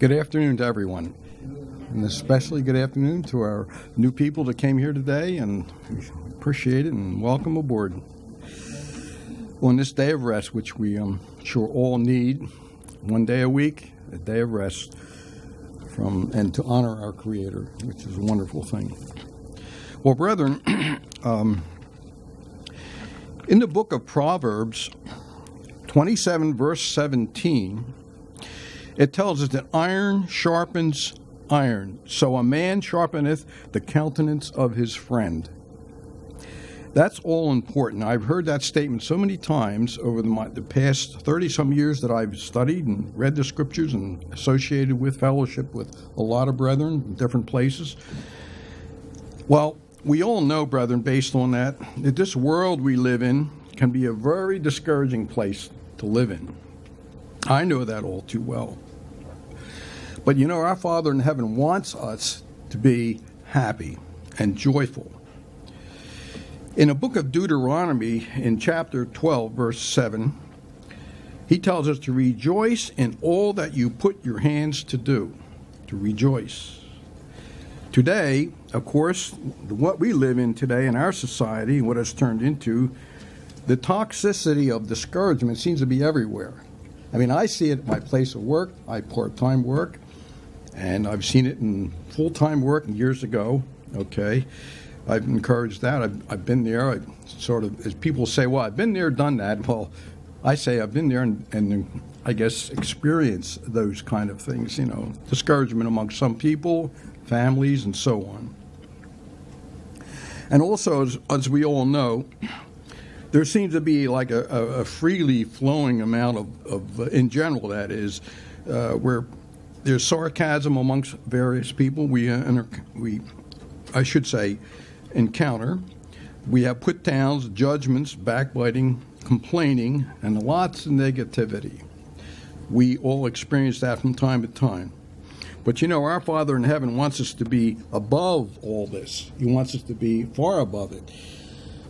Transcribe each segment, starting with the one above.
Good afternoon to everyone, and especially good afternoon to our new people that came here today, and we appreciate it and welcome aboard. On this day of rest, which we sure all need, one day a week, a day of rest, and to honor our Creator, which is a wonderful thing. Well, brethren, in the book of Proverbs 27, verse 17, it tells us that iron sharpens iron, so a man sharpeneth the countenance of his friend. That's all important. I've heard that statement so many times over the past 30-some years that I've studied and read the scriptures and associated with fellowship with a lot of brethren in different places. Well, we all know, brethren, based on that this world we live in can be a very discouraging place to live in. I know that all too well. But you know, our Father in heaven wants us to be happy and joyful. In the book of Deuteronomy, in chapter 12, verse 7, he tells us to rejoice in all that you put your hands to do, to rejoice. Today, of course, what we live in today in our society, what it's turned into, the toxicity of discouragement seems to be everywhere. I mean, I see it at my place of work. I part-time work, and I've seen it in full-time work years ago, okay? I've encouraged that. I've been there. I sort of, as people say, well, I've been there, done that. Well, I say I've been there and I guess experienced those kind of things, you know, discouragement among some people, families, and so on. And also, as we all know, there seems to be like a freely flowing amount of in general, that is, where there's sarcasm amongst various people. I should say, encounter. We have put downs, judgments, backbiting, complaining, and lots of negativity. We all experience that from time to time. But you know, our Father in heaven wants us to be above all this. He wants us to be far above it,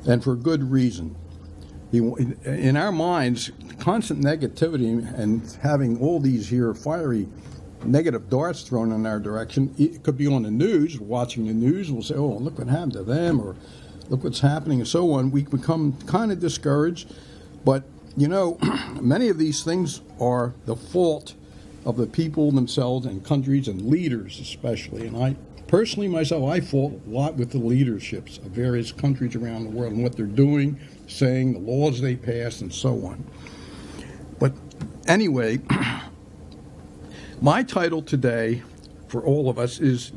and for good reason. In our minds, constant negativity and having all these here fiery negative darts thrown in our direction, it could be on the news, watching the news, we'll say, oh, look what happened to them, or look what's happening, and so on. We become kind of discouraged. But, you know, many of these things are the fault of the people themselves and countries and leaders especially. And I personally, myself, I fault a lot with the leaderships of various countries around the world and what they're doing, saying, the laws they pass, and so on. But anyway, my title today for all of us is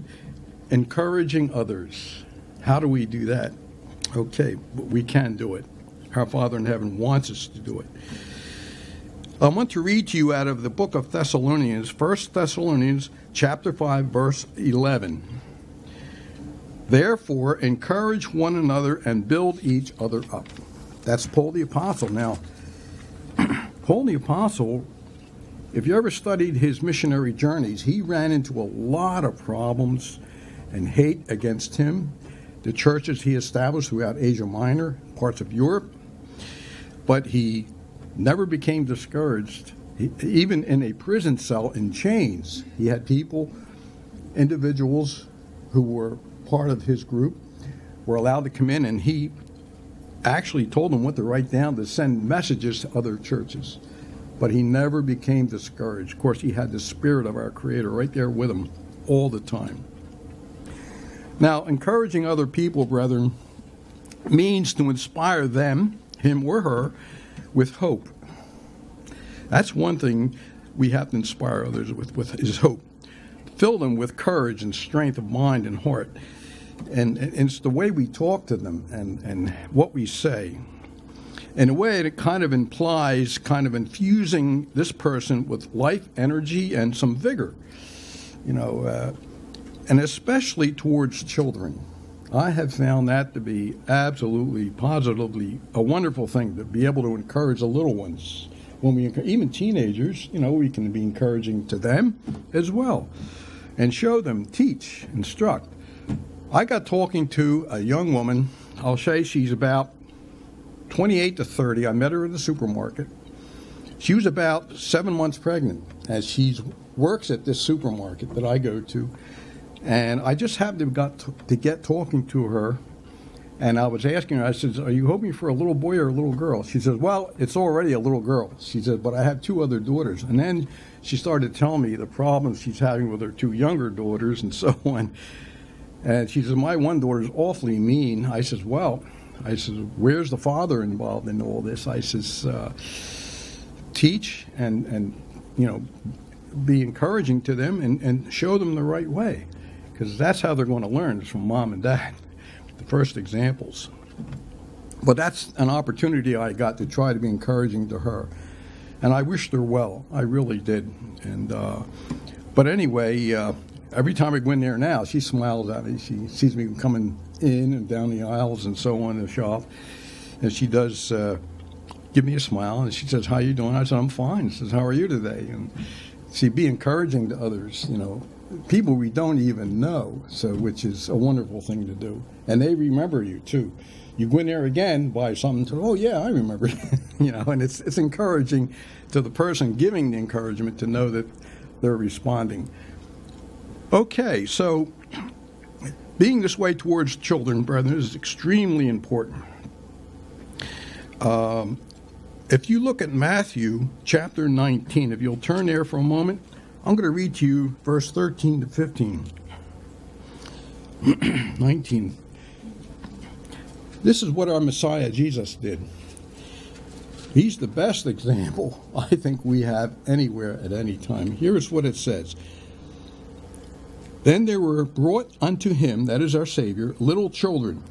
Encouraging Others. How do we do that? Okay, we can do it. Our Father in heaven wants us to do it. I want to read to you out of the book of Thessalonians, 1 Thessalonians chapter 5, verse 11. Therefore, encourage one another and build each other up. That's Paul the Apostle. Now, Paul the Apostle, if you ever studied his missionary journeys, he ran into a lot of problems and hate against him, the churches he established throughout Asia Minor, parts of Europe. But he never became discouraged. Even in a prison cell in chains, he had people, individuals who were part of his group, were allowed to come in, and he actually told them what to write down to send messages to other churches. But he never became discouraged. Of course, he had the Spirit of our Creator right there with him all the time. Now, encouraging other people, brethren, means to inspire them, him or her, with hope. That's one thing we have to inspire others with is hope. Fill them with courage and strength of mind and heart. And it's the way we talk to them and what we say. In a way, it kind of implies kind of infusing this person with life, energy, and some vigor. You know, and especially towards children. I have found that to be absolutely, positively a wonderful thing, to be able to encourage the little ones. When we, even teenagers, you know, we can be encouraging to them as well, and show them, teach, instruct. I got talking to a young woman. I'll say she's about 28 to 30. I met her in the supermarket. She was about 7 months pregnant. as she works at this supermarket that I go to, and I just happened to get talking to her, and I was asking her, I said, are you hoping for a little boy or a little girl? She says, well, it's already a little girl. She said, but I have 2 other daughters. And then she started telling me the problems she's having with her 2 younger daughters and so on. And she says, my one daughter's awfully mean. I says, where's the father involved in all this? I says, teach and be encouraging to them and show them the right way, because that's how they're going to learn, is from mom and dad, the first examples. But that's an opportunity I got to try to be encouraging to her, and I wished her well. I really did. And but anyway, every time I go in there now, she smiles at me. She sees me coming in and down the aisles and so on in the shop, and she does give me a smile, and she says, how you doing? I said, I'm fine. She says, how are you today? And she be encouraging to others, people we don't even know, so which is a wonderful thing to do. And they remember you, too. You go in there again, buy something, to, oh, yeah, I remember. And it's encouraging to the person giving the encouragement to know that they're responding. Okay, so being this way towards children, brethren, is extremely important. If you look at Matthew chapter 19, if you'll turn there for a moment, I'm going to read to you verse 13 to 15. 19. This is what our Messiah Jesus did. He's the best example I think we have anywhere at any time. Here is what it says. Then there were brought unto him, that is our Savior, little children,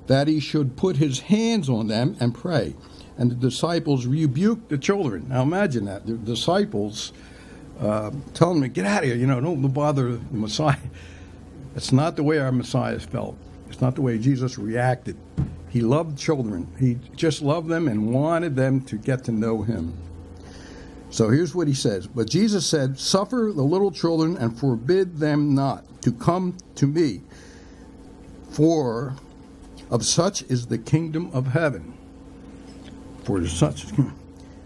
that he should put his hands on them and pray. And the disciples rebuked the children. Now imagine that. The disciples telling them, get out of here, don't bother the Messiah. It's not the way our Messiah felt. It's not the way Jesus reacted. He loved children. He just loved them and wanted them to get to know him. So here's what he says. But Jesus said, suffer the little children and forbid them not to come to me, for of such is the kingdom of heaven. For such,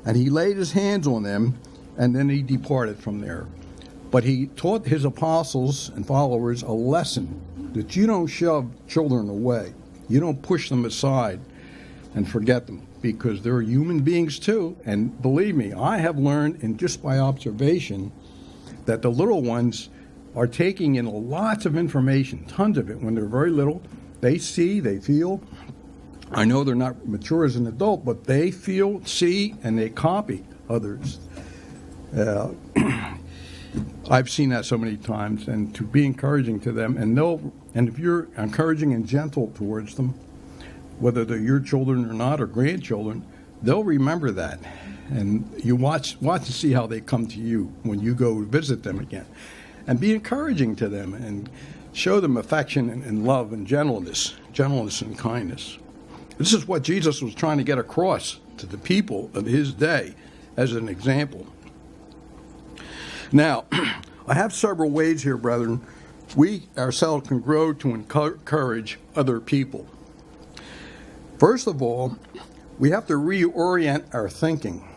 and he laid his hands on them, and then he departed from there. But he taught his apostles and followers a lesson, that you don't shove children away. You don't push them aside and forget them, because they're human beings too. And believe me, I have learned, and just by observation, that the little ones are taking in lots of information, tons of it. When they're very little, they see, they feel. I know they're not mature as an adult, but they feel, see, and they copy others. I've seen that so many times, and to be encouraging to them, and if you're encouraging and gentle towards them, whether they're your children or not, or grandchildren, they'll remember that. And you watch and see how they come to you when you go visit them again. And be encouraging to them, and show them affection and love and gentleness and kindness. This is what Jesus was trying to get across to the people of his day as an example. Now, I have several ways here, brethren, we ourselves can grow to encourage other people. First of all, we have to reorient our thinking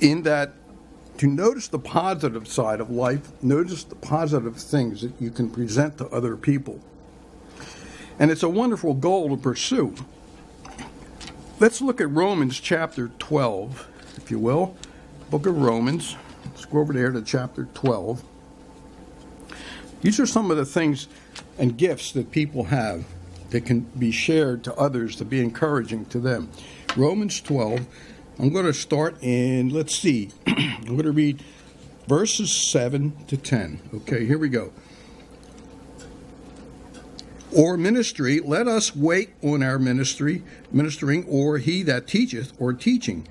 in that to notice the positive side of life, notice the positive things that you can present to other people. And it's a wonderful goal to pursue. Let's look at Romans chapter 12, if you will. Book of Romans. Let's go over there to chapter 12. These are some of the things and gifts that people have that can be shared to others to be encouraging to them. Romans 12, I'm going to start in, let's see, I'm going to read verses 7 to 10. Okay, here we go. Or ministry, let us wait on our ministering, or he that teacheth, or teaching,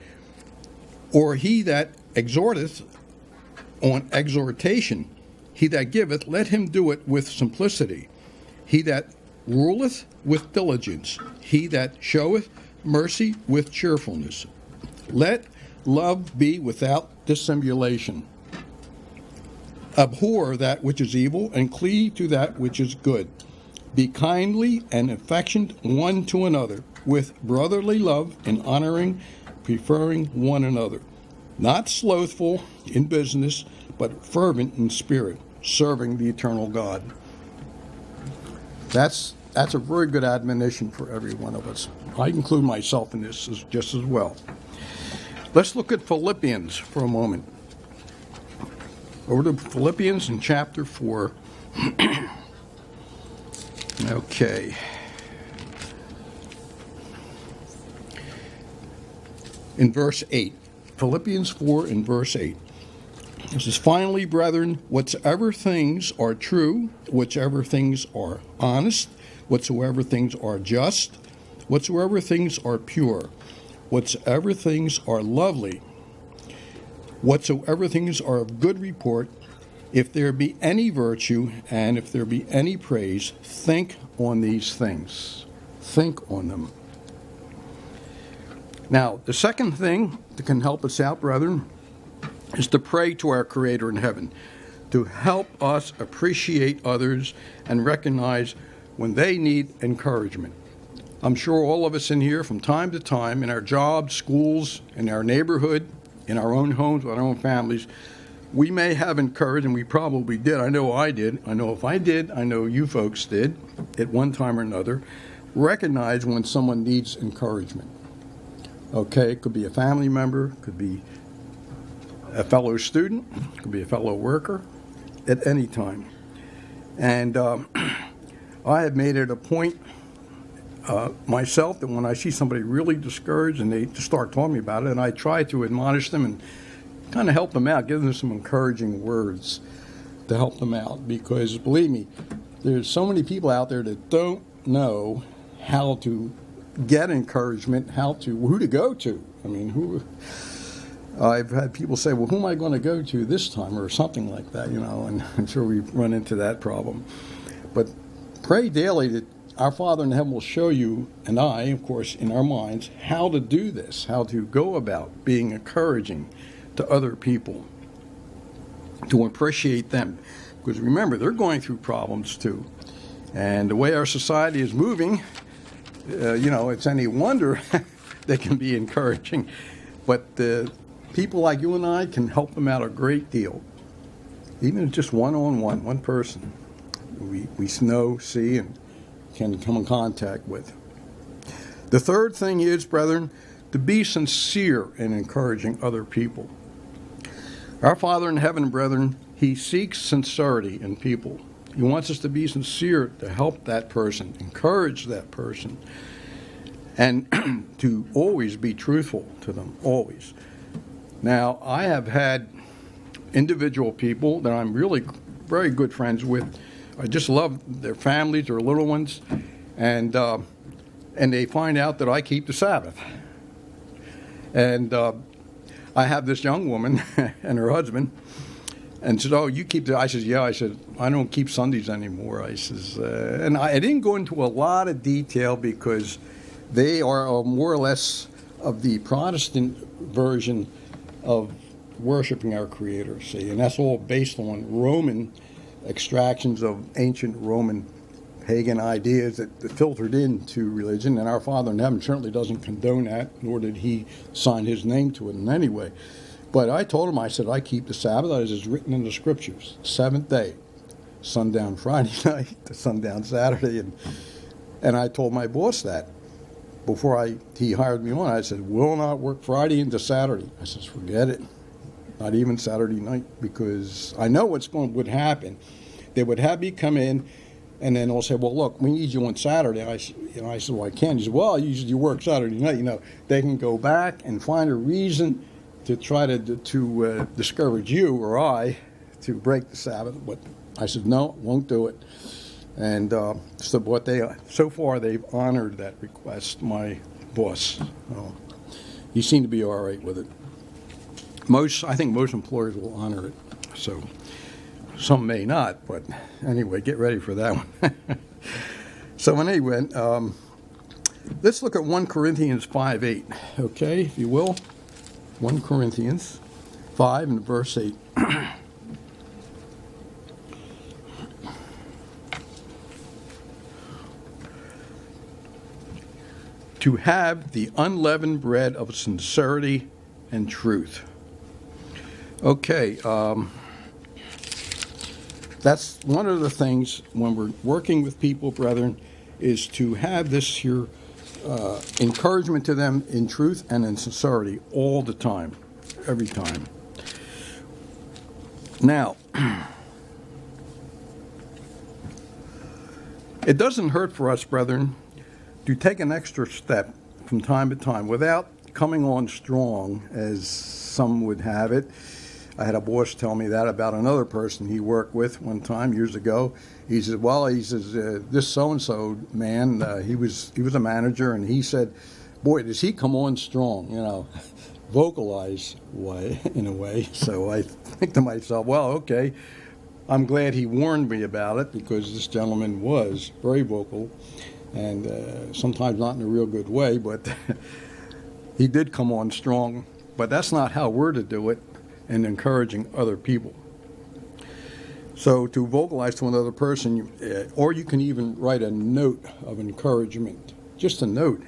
or he that exhorteth, on exhortation. He that giveth, let him do it with simplicity. He that ruleth, with diligence. He that showeth mercy, with cheerfulness. Let love be without dissimulation. Abhor that which is evil, and cleave to that which is good. Be kindly and affectionate one to another, with brotherly love, and honoring, preferring one another. not slothful in business, but fervent in spirit, serving the eternal God. That's a very good admonition for every one of us. I include myself in this just as well. Let's look at Philippians for a moment. Over to Philippians in chapter 4. Okay. In verse 8. Philippians 4 in verse 8. It says, finally, brethren, whatsoever things are true, whatsoever things are honest, whatsoever things are just, whatsoever things are pure, whatsoever things are lovely, whatsoever things are of good report, if there be any virtue and if there be any praise, think on these things. Think on them. Now, the second thing that can help us out, brethren, is to pray to our Creator in heaven, to help us appreciate others and recognize when they need encouragement. I'm sure all of us in here, from time to time, in our jobs, schools, in our neighborhood, in our own homes, with our own families, we may have encouraged, and we probably did. I know I did. I know if I did, I know you folks did, at one time or another, recognize when someone needs encouragement. Okay, it could be a family member, could be a fellow student, could be a fellow worker, at any time. And I have made it a point myself that when I see somebody really discouraged and they just start talking me about it, and I try to admonish them and kind of help them out, give them some encouraging words to help them out. Because believe me, there's so many people out there that don't know how to get encouragement, who to go to. I mean, I've had people say, well, who am I going to go to this time, or something like that, and I'm sure we've run into that problem. But pray daily that our Father in heaven will show you, and I, of course, in our minds, how to do this, how to go about being encouraging to other people, to appreciate them. Because remember, they're going through problems too. And the way our society is moving, it's any wonder they can be encouraging. But people like you and I can help them out a great deal. Even just one-on-one, one person we know, see, and can come in contact with. The third thing is, brethren, to be sincere in encouraging other people. Our Father in heaven, brethren, He seeks sincerity in people. He wants us to be sincere to help that person, encourage that person, and to always be truthful to them, always. Now, I have had individual people that I'm really very good friends with. I just love their families, their little ones, and they find out that I keep the Sabbath. And I have this young woman and her husband, and said, "Oh, you keep the?" I said, "Yeah." I said, "I don't keep Sundays anymore." I says, and I didn't go into a lot of detail because they are more or less of the Protestant version of worshiping our Creator. See, and that's all based on Roman extractions of ancient Roman pagan ideas that filtered into religion, and our Father in heaven certainly doesn't condone that, nor did He sign His name to it in any way. But I told him, I said, I keep the Sabbath as is written in the Scriptures, seventh day, sundown Friday night to sundown Saturday, and I told my boss that before he hired me on. I said, will not work Friday into Saturday. I said, forget it, not even Saturday night, because I know would happen. They would have me come in, and then they'll say, well, look, we need you on Saturday. I said, well, I can't. He said, well, usually you work Saturday night. They can go back and find a reason to try to discourage you or I to break the Sabbath. But I said, no, won't do it. And so far they've honored that request, my boss. He seemed to be all right with it. I think most employers will honor it. So some may not, but anyway, get ready for that one. So anyway, let's look at 1 Corinthians 5:8, okay, if you will. 1 Corinthians 5 and verse 8. To have the unleavened bread of sincerity and truth. Okay, that's one of the things when we're working with people, brethren, is to have this here encouragement to them in truth and in sincerity all the time, every time. Now, it doesn't hurt for us, brethren, to take an extra step from time to time without coming on strong, as some would have it. I had a boss tell me that about another person he worked with one time years ago. He said, "Well, this so-and-so man, he was a manager, and he said, boy, does he come on strong, vocalize in a way." So I think to myself, well, okay, I'm glad he warned me about it, because this gentleman was very vocal, and sometimes not in a real good way, but he did come on strong. But that's not how we're to do it in encouraging other people. So to vocalize to another person, or you can even write a note of encouragement, just a note.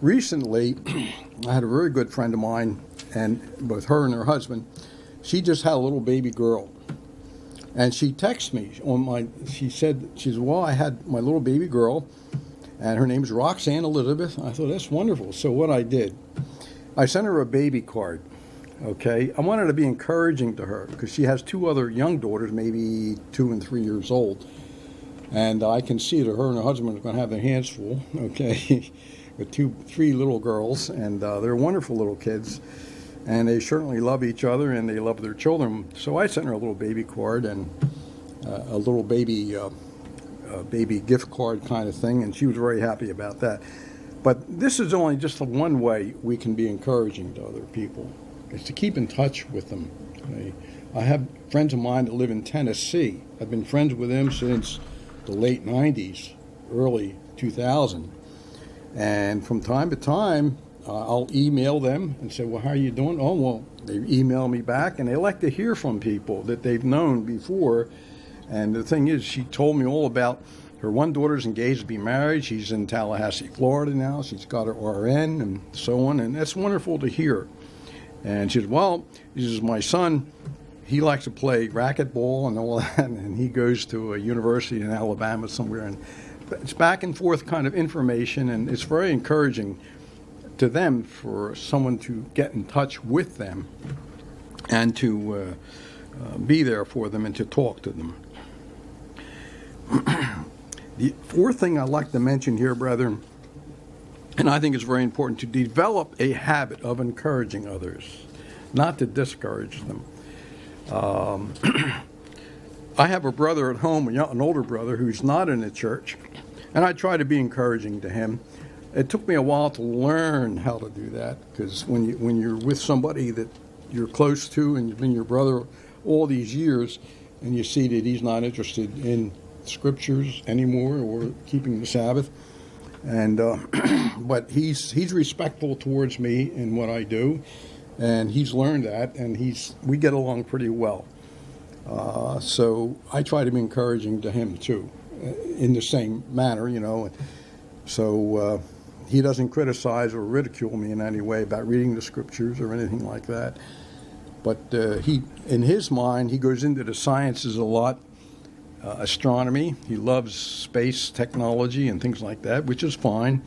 Recently, I had a very good friend of mine, and both her and her husband, she just had a little baby girl. And she texted me she said, well, I had my little baby girl, and her name's Roxanne Elizabeth. I thought, that's wonderful. So what I did, I sent her a baby card. Okay, I wanted to be encouraging to her, because she has two other young daughters, maybe 2 and 3 years old. And I can see that her and her husband are going to have their hands full, okay, with 3 little girls. And they're wonderful little kids. And they certainly love each other, and they love their children. So I sent her a little baby card and a little baby gift card kind of thing, and she was very happy about that. But this is only just one way we can be encouraging to other people, is to keep in touch with them. Okay? I have friends of mine that live in Tennessee. I've been friends with them since the late 90s, early 2000. And from time to time, I'll email them and say, well, how are you doing? Oh, well, they email me back, and they like to hear from people that they've known before. And the thing is, she told me all about her one daughter's engaged to be married. She's in Tallahassee, Florida now. She's got her RN and so on, and that's wonderful to hear. And she said, well, my son, he likes to play racquetball and all that, and he goes to a university in Alabama somewhere. And it's back and forth kind of information, and it's very encouraging to them for someone to get in touch with them and to be there for them and to talk to them. The fourth thing I'd like to mention here, brethren, and I think it's very important, to develop a habit of encouraging others, not to discourage them. I have a brother at home, an older brother, who's not in the church, and I try to be encouraging to him. It took me a while to learn how to do that, because when you're with somebody that you're close to and you've been your brother all these years, and you see that he's not interested in scriptures anymore or keeping the Sabbath, and but he's respectful towards me in what I do, and he's learned that, and we get along pretty well. So I try to be encouraging to him too, in the same manner, So he doesn't criticize or ridicule me in any way about reading the scriptures or anything like that. But in his mind, he goes into the sciences a lot. Astronomy. He loves space technology and things like that, which is fine.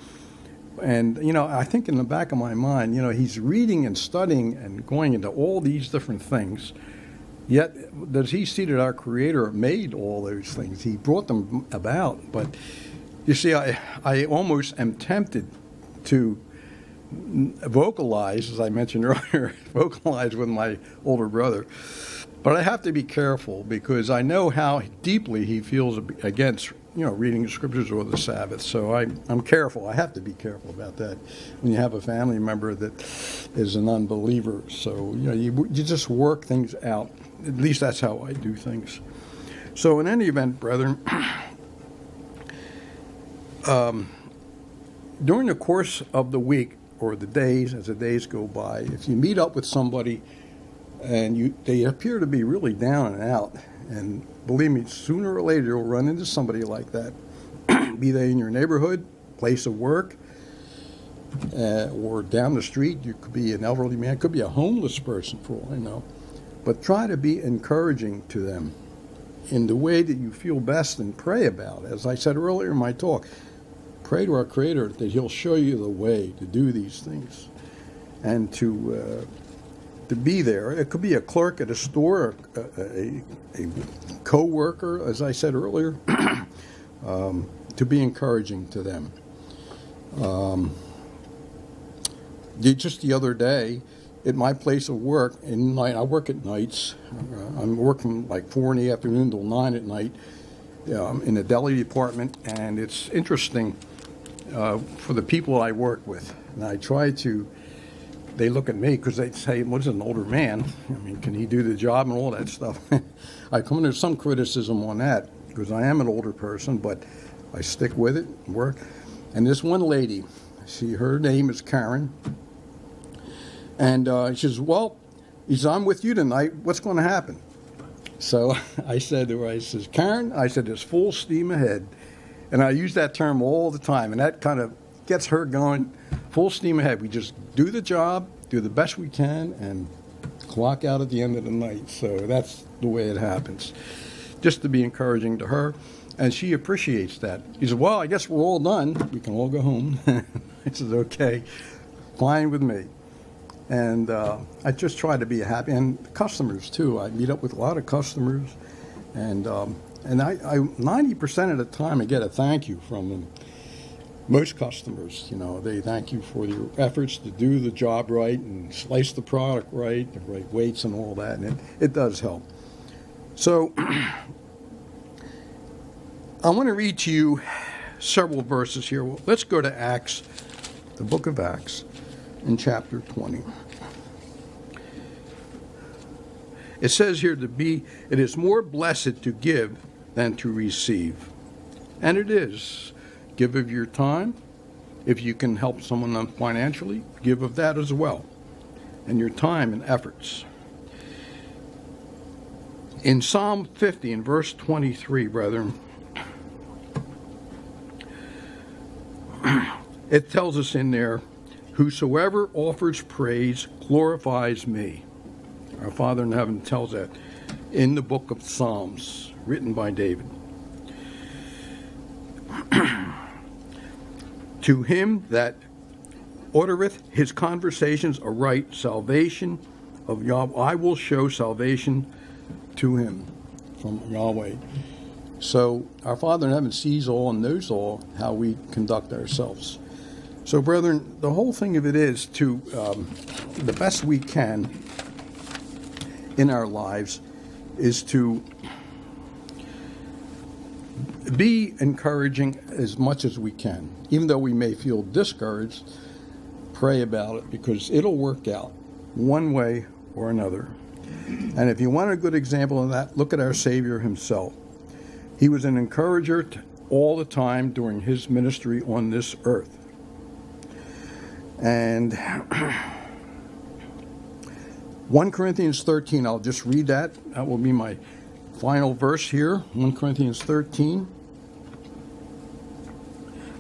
And, I think in the back of my mind, he's reading and studying and going into all these different things. Yet, does he see that our Creator made all those things? He brought them about. But, you see, I almost am tempted to vocalize, as I mentioned earlier, vocalize with my older brother. But I have to be careful, because I know how deeply he feels against, reading the scriptures or the Sabbath. So I'm careful. I have to be careful about that when you have a family member that is an unbeliever. So, you just work things out. At least that's how I do things. So in any event, brethren, during the course of the week or the days, as the days go by, if you meet up with somebody and they appear to be really down and out, and believe me, sooner or later you'll run into somebody like that, be they in your neighborhood, place of work, or down the street. You could be an elderly man, could be a homeless person for all I know. but try to be encouraging to them in the way that you feel best and pray about it. As I said earlier in my talk, pray to our Creator that He'll show you the way to do these things and to be there. It could be a clerk at a store, a co-worker, as I said earlier, to be encouraging to them. Just the other day, at my place of work, I work at nights. I'm working like 4 in the afternoon till 9 at night. I'm in the deli department, and it's interesting for the people I work with. And I try to, they look at me because they say, well, this is an older man. I mean, can he do the job and all that stuff? I come under some criticism on that because I am an older person, but I stick with it and work. And this one lady, her name is Karen. And she says, well, I'm with you tonight. What's going to happen? So I said to her, I says, Karen, I said, it's full steam ahead. And I use that term all the time, and that kind of gets her going, full steam ahead. We just do the job, do the best we can, and clock out at the end of the night. So that's the way it happens. Just to be encouraging to her. And she appreciates that. He said, well, I guess we're all done. We can all go home. I said, okay, fine with me. And I just try to be happy. And customers, too. I meet up with a lot of customers. And I 90% of the time, I get a thank you from them. Most customers, they thank you for your efforts to do the job right and slice the product right, the right weights and all that. And it does help. So I want to read to you several verses here. Well, let's go to Acts, the book of Acts, in chapter 20. It says here it is more blessed to give than to receive. And it is. Give of your time. If you can help someone financially, give of that as well. And your time and efforts. In Psalm 50, in verse 23, brethren, it tells us in there, whosoever offers praise glorifies me. Our Father in heaven tells that in the book of Psalms, written by David. To him that ordereth his conversations aright, salvation of Yahweh, I will show salvation to him from Yahweh. So our Father in heaven sees all and knows all how we conduct ourselves. So, brethren, the whole thing of it is to, the best we can in our lives, is to be encouraging as much as we can. Even though we may feel discouraged, pray about it because it'll work out one way or another. And if you want a good example of that, look at our Savior himself. He was an encourager all the time during his ministry on this earth. And 1 Corinthians 13, I'll just read that. That will be my final verse here, 1 Corinthians 13.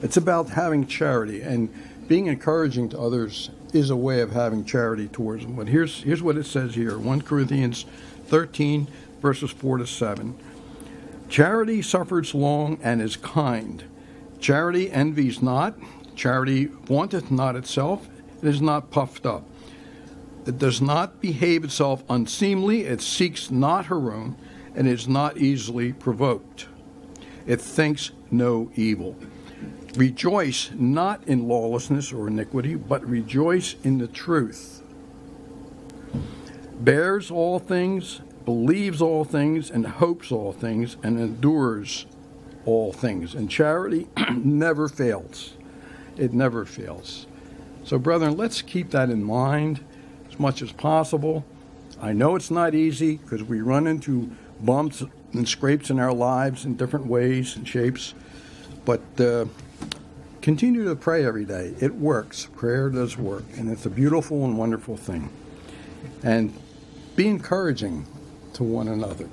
It's about having charity, and being encouraging to others is a way of having charity towards them. But here's what it says here, 1 Corinthians 13, verses 4 to 7. Charity suffers long and is kind. Charity envies not. Charity vaunteth not itself. It is not puffed up. It does not behave itself unseemly. It seeks not her own, and is not easily provoked. It thinks no evil. Rejoice not in lawlessness or iniquity, but rejoice in the truth. Bears all things, believes all things, and hopes all things, and endures all things. And charity never fails. It never fails. So, brethren, let's keep that in mind as much as possible. I know it's not easy because we run into bumps and scrapes in our lives in different ways and shapes, but continue to pray every day. It works. Prayer does work, and it's a beautiful and wonderful thing. And be encouraging to one another.